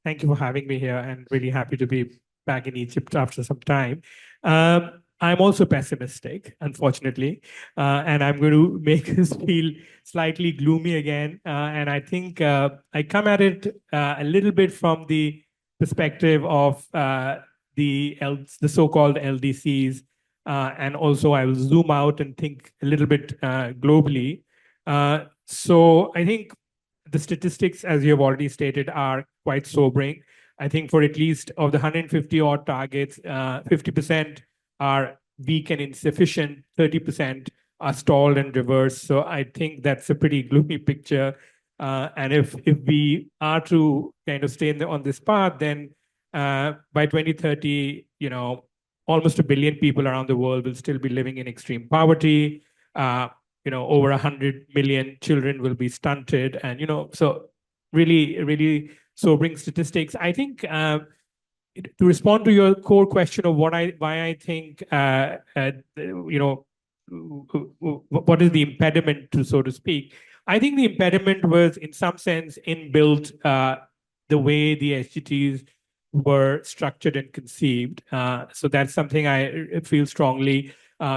Thank you for having me here, and really happy to be back in Egypt after some time. I'm also pessimistic, unfortunately, and I'm going to make us feel slightly gloomy again. And I think I come at it a little bit from the perspective of the so-called LDCs, and also I will zoom out and think a little bit globally. So I think the statistics, as you have already stated, are quite sobering. I think for at least of the 150 odd targets, 50% are weak and insufficient, 30% are stalled and reversed. So I think that's a pretty gloomy picture. And if we are to kind of stay on this path, then by 2030, almost a billion people around the world will still be living in extreme poverty. Over 100 million children will be stunted, and so really sobering statistics. I think to respond to your core question of why I think what is the impediment to, so to speak. I think the impediment was in some sense inbuilt, the way the SDGs were structured and conceived. So that's something I feel strongly.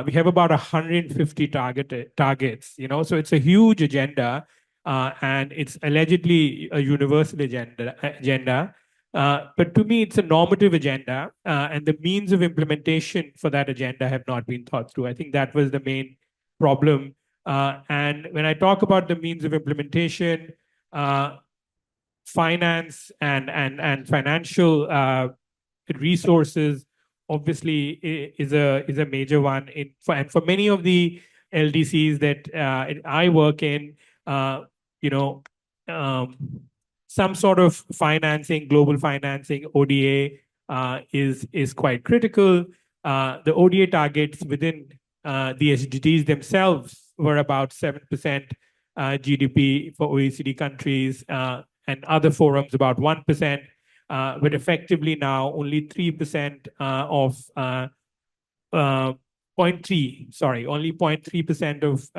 We have about 150 targets, so it's a huge agenda, and it's allegedly a universal agenda. But to me, it's a normative agenda, and the means of implementation for that agenda have not been thought through. I think that was the main problem. And when I talk about the means of implementation, finance and financial resources obviously is a major one and for many of the LDCs that I work in, you know, um, some sort of financing, global financing, ODA, is quite critical. The ODA targets within the SDGs themselves were about 7% GDP for OECD countries, and other forums about 1%. But effectively now only 3% of uh, 0.3, only 0.3% of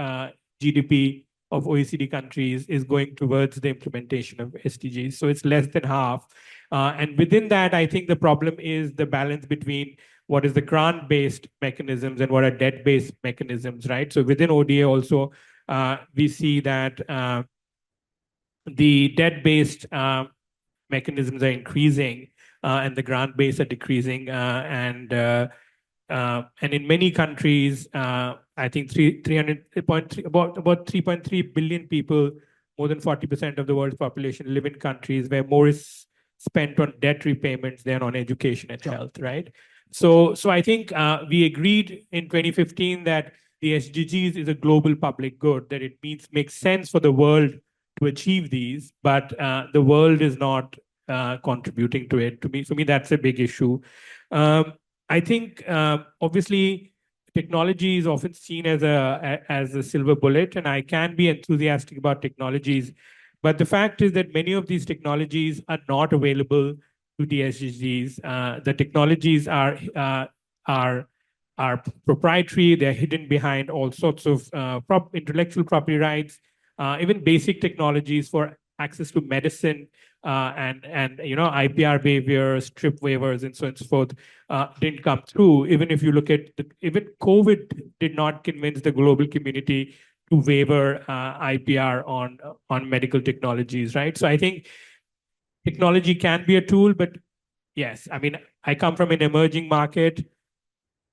GDP of OECD countries is going towards the implementation of SDGs. So it's less than half. And within that, I think the problem is the balance between what is the grant-based mechanisms and what are debt-based mechanisms, right? So within ODA also, we see that the debt-based mechanisms are increasing, and the grant-based are decreasing, and in many countries, I think 300.3 about 3.3 billion people, more than 40% of the world's population, live in countries where more is spent on debt repayments than on education and health, right? So I think we agreed in 2015 that the SDGs is a global public good, that it makes sense for the world to achieve these, but the world is not contributing to it. For me, that's a big issue. I think obviously technology is often seen as a silver bullet, and I can be enthusiastic about technologies, but the fact is that many of these technologies are not available to the SDGs. The technologies are proprietary. They're hidden behind all sorts of intellectual property rights. Even basic technologies for access to medicine, and IPR waivers, trip waivers, and so on and so forth, didn't come through. Even if you look at even COVID did not convince the global community to waiver IPR on medical technologies, right? So I think technology can be a tool, but yes, I mean, I come from an emerging market.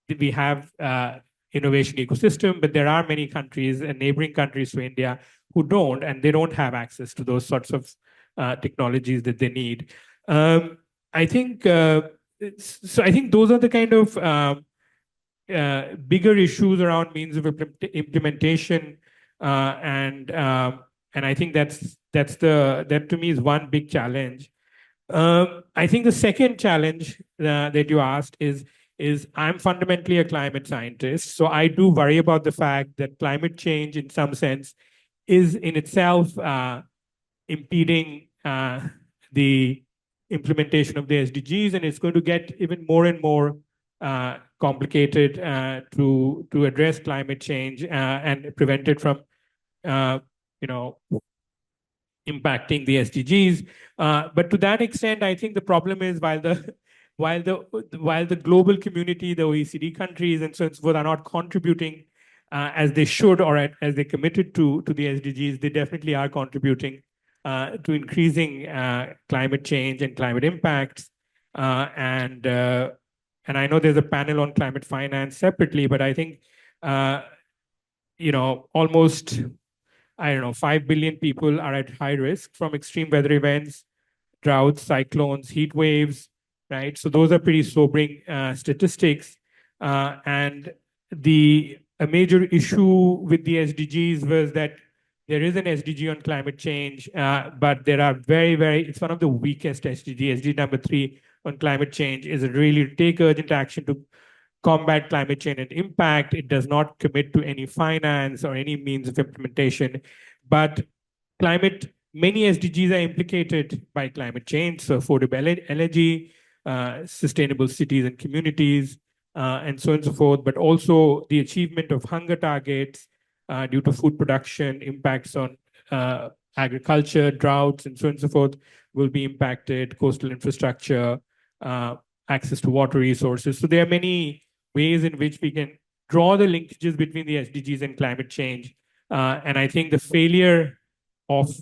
We have innovation ecosystem, but there are many countries and neighboring countries to India who don't, and they don't have access to those sorts of technologies that they need. I think so. I think those are the kind of bigger issues around means of implementation, and I think that to me is one big challenge. I think the second challenge that you asked is I'm fundamentally a climate scientist, so I do worry about the fact that climate change, in some sense, is in itself impeding the implementation of the SDGs, and it's going to get even more and more complicated to address climate change and prevent it from, uh, you know, impacting the SDGs. But to that extent, I think the problem is while the global community, the OECD countries, and so forth are not contributing as they should or as they committed to the SDGs, they definitely are contributing to increasing climate change and climate impacts. And I know there's a panel on climate finance separately, but I think almost, I don't know, 5 billion people are at high risk from extreme weather events, droughts, cyclones, heat waves, right? So those are pretty sobering statistics. And a major issue with the SDGs was that there is an SDG on climate change, but there are it's one of the weakest SDG. SDG number 3 on climate change is really to take urgent action to combat climate change and impact. It does not commit to any finance or any means of implementation. But many SDGs are implicated by climate change, so affordable energy, sustainable cities and communities, and so on and so forth, but also the achievement of hunger targets due to food production, impacts on agriculture, droughts, and so on and so forth will be impacted, coastal infrastructure, access to water resources. So there are many ways in which we can draw the linkages between the SDGs and climate change. And I think the failure of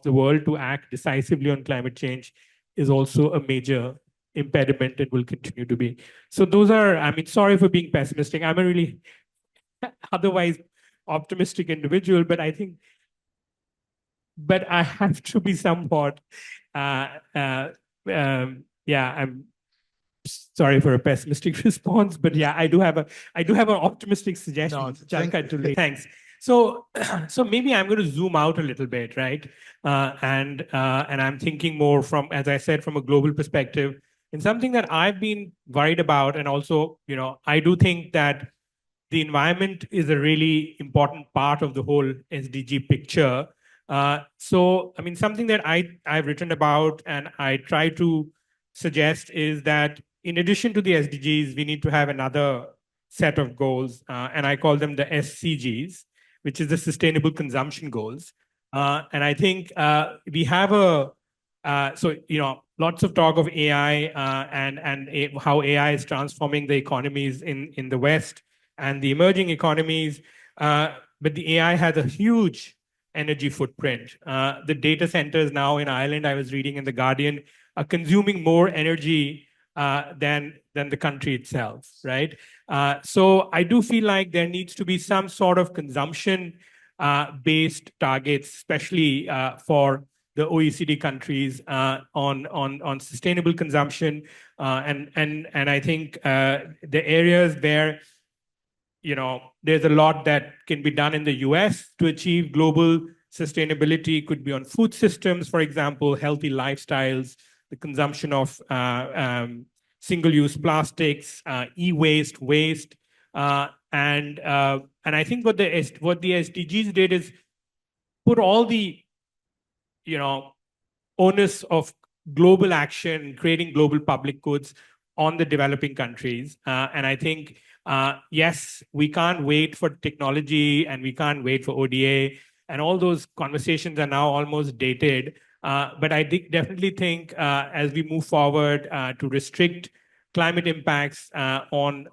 the world to act decisively on climate change is also a major impediment and will continue to be. So those are, I mean, sorry for being pessimistic. I'm a really otherwise optimistic individual, but I have to be somewhat, I'm sorry for a pessimistic response, but yeah, I do have an optimistic suggestion. No, thanks. So maybe I'm going to zoom out a little bit, right? And I'm thinking more from, as I said, from a global perspective, and something that I've been worried about, and also, I do think that the environment is a really important part of the whole SDG picture. So, I mean, something that I've written about and I try to suggest is that in addition to the SDGs, we need to have another set of goals, and I call them the SCGs, which is the Sustainable Consumption Goals. And I think we have lots of talk of AI and how AI is transforming the economies in the West and the emerging economies. But the AI has a huge energy footprint. The data centers now in Ireland, I was reading in The Guardian, are consuming more energy than the country itself, right? So I do feel like there needs to be some sort of consumption-based targets, especially for the OECD countries on sustainable consumption, and I think the areas where there's a lot that can be done in the US to achieve global sustainability. Could be on food systems, for example, healthy lifestyles, the consumption of single-use plastics, e-waste, waste, and I think what the SDGs did is put all the onus of global action, creating global public goods on the developing countries, and I think. Yes, we can't wait for technology and we can't wait for ODA, and all those conversations are now almost dated. But I definitely think as we move forward to restrict climate impacts on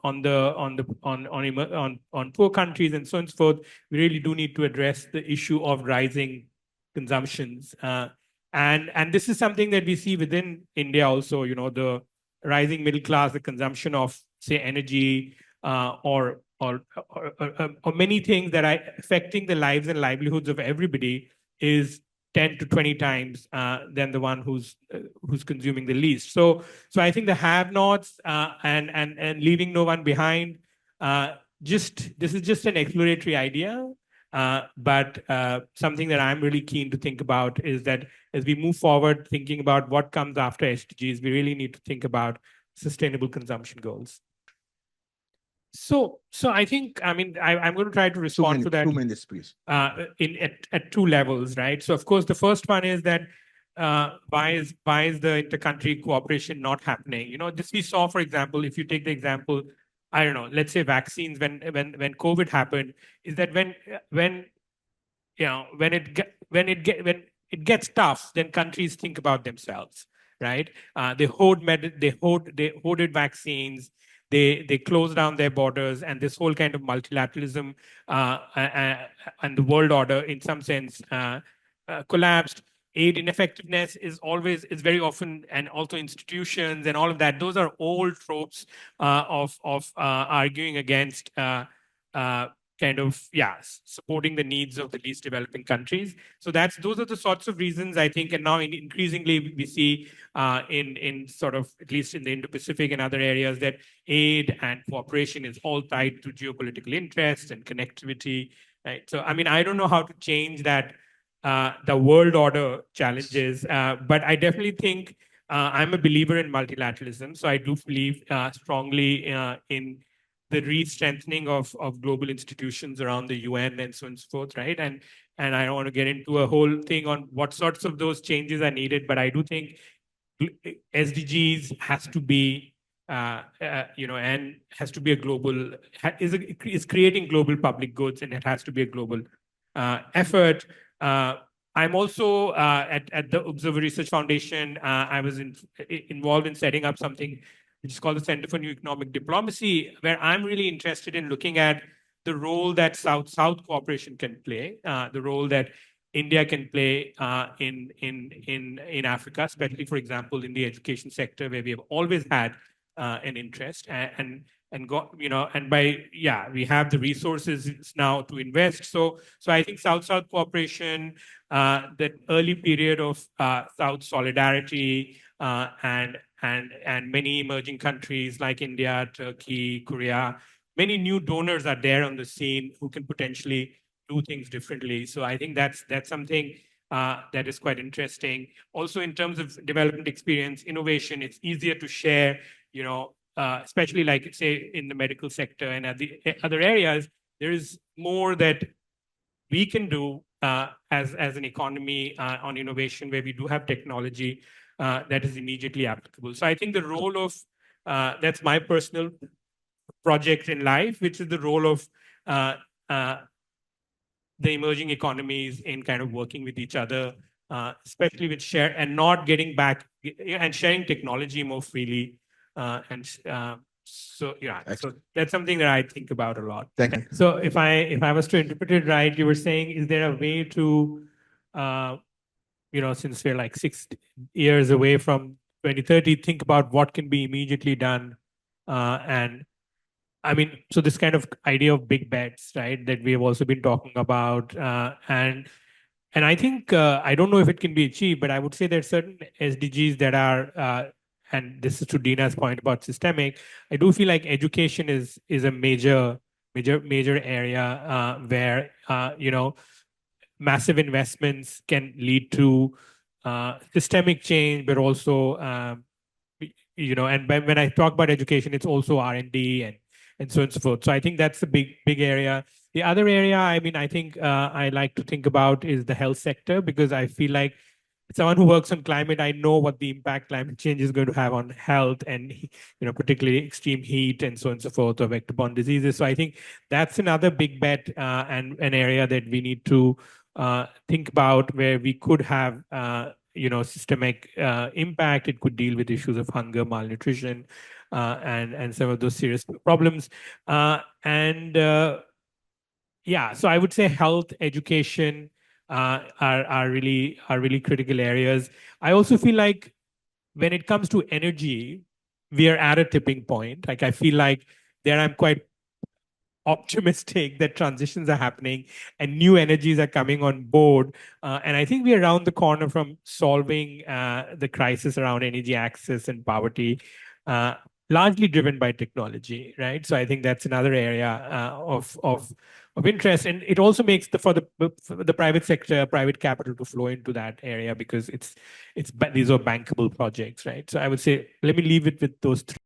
poor countries and so on and so forth, we really do need to address the issue of rising consumptions. And this is something that we see within India also. The rising middle class, the consumption of, say, energy. Or many things that are affecting the lives and livelihoods of everybody is 10 to 20 times than the one who's consuming the least. So I think the have-nots and leaving no one behind. This is just an exploratory idea, but something that I'm really keen to think about is that as we move forward, thinking about what comes after SDGs, we really need to think about sustainable consumption goals. So I think, I mean, I'm going to try to respond to that. 2 minutes, please. At two levels, right? So of course, the first one is that why is the inter-country cooperation not happening? This we saw, for example, if you take the example, I don't know, let's say vaccines when COVID happened, is that when it gets tough, then countries think about themselves, right? They hoarded vaccines. They close down their borders, and this whole kind of multilateralism and the world order, in some sense, collapsed. Aid ineffectiveness is very often, and also institutions and all of that. Those are old tropes of arguing against supporting the needs of the least developing countries. So those are the sorts of reasons, I think, and now increasingly we see in sort of, at least in the Indo-Pacific and other areas, that aid and cooperation is all tied to geopolitical interests and connectivity. Right. So I mean, I don't know how to change that the world order challenges, but I definitely think I'm a believer in multilateralism. So I do believe strongly in the re-strengthening of global institutions around the UN and so on and so forth, right? And I don't want to get into a whole thing on what sorts of those changes are needed, but I do think SDGs has to be, and has to be a global, is creating global public goods, and it has to be a global effort. I'm also at the Observer Research Foundation. I was involved in setting up something which is called the Center for New Economic Diplomacy, where I'm really interested in looking at the role that South-South cooperation can play, the role that India can play in Africa, especially, for example, in the education sector, where we have always had an interest, and we have the resources now to invest. So I think South-South cooperation, that early period of South solidarity, and many emerging countries like India, Turkey, Korea, many new donors are there on the scene who can potentially do things differently. So I think that's something that is quite interesting. Also, in terms of development experience, innovation, it's easier to share, especially like, say, in the medical sector and at the other areas, there is more that we can do as an economy on innovation, where we do have technology that is immediately applicable. So I think the role of, that's my personal project in life, which is the role of the emerging economies in kind of working with each other, especially with share and not getting back and sharing technology more freely. So that's something that I think about a lot. Thank you. So if I was to interpret it right, you were saying, is there a way to, since we're like 6 years away from 2030, think about what can be immediately done, and I mean, so this kind of idea of big bets, right, that we have also been talking about, and I think I don't know if it can be achieved, but I would say there are certain SDGs that are, and this is to Dina's point about systemic. I do feel like education is a major area where massive investments can lead to systemic change, but also and when I talk about education, it's also R&D and so on and so forth. So I think that's a big area. The other area, I mean, I think I like to think about is the health sector, because I feel like someone who works on climate, I know what the impact climate change is going to have on health, and particularly extreme heat and so on and so forth, or vector-borne diseases. So I think that's another big bet, and an area that we need to think about, where we could have systemic impact. It could deal with issues of hunger, malnutrition, and some of those serious problems. So I would say health, education are really critical areas. I also feel like when it comes to energy, we are at a tipping point. Like, I feel like there I'm quite optimistic that transitions are happening and new energies are coming on board. And I think we're around the corner from solving the crisis around energy access and poverty, largely driven by technology, right? So I think that's another area of interest, and it also makes for the private sector, private capital to flow into that area, because these are bankable projects, right? So I would say, let me leave it with those three.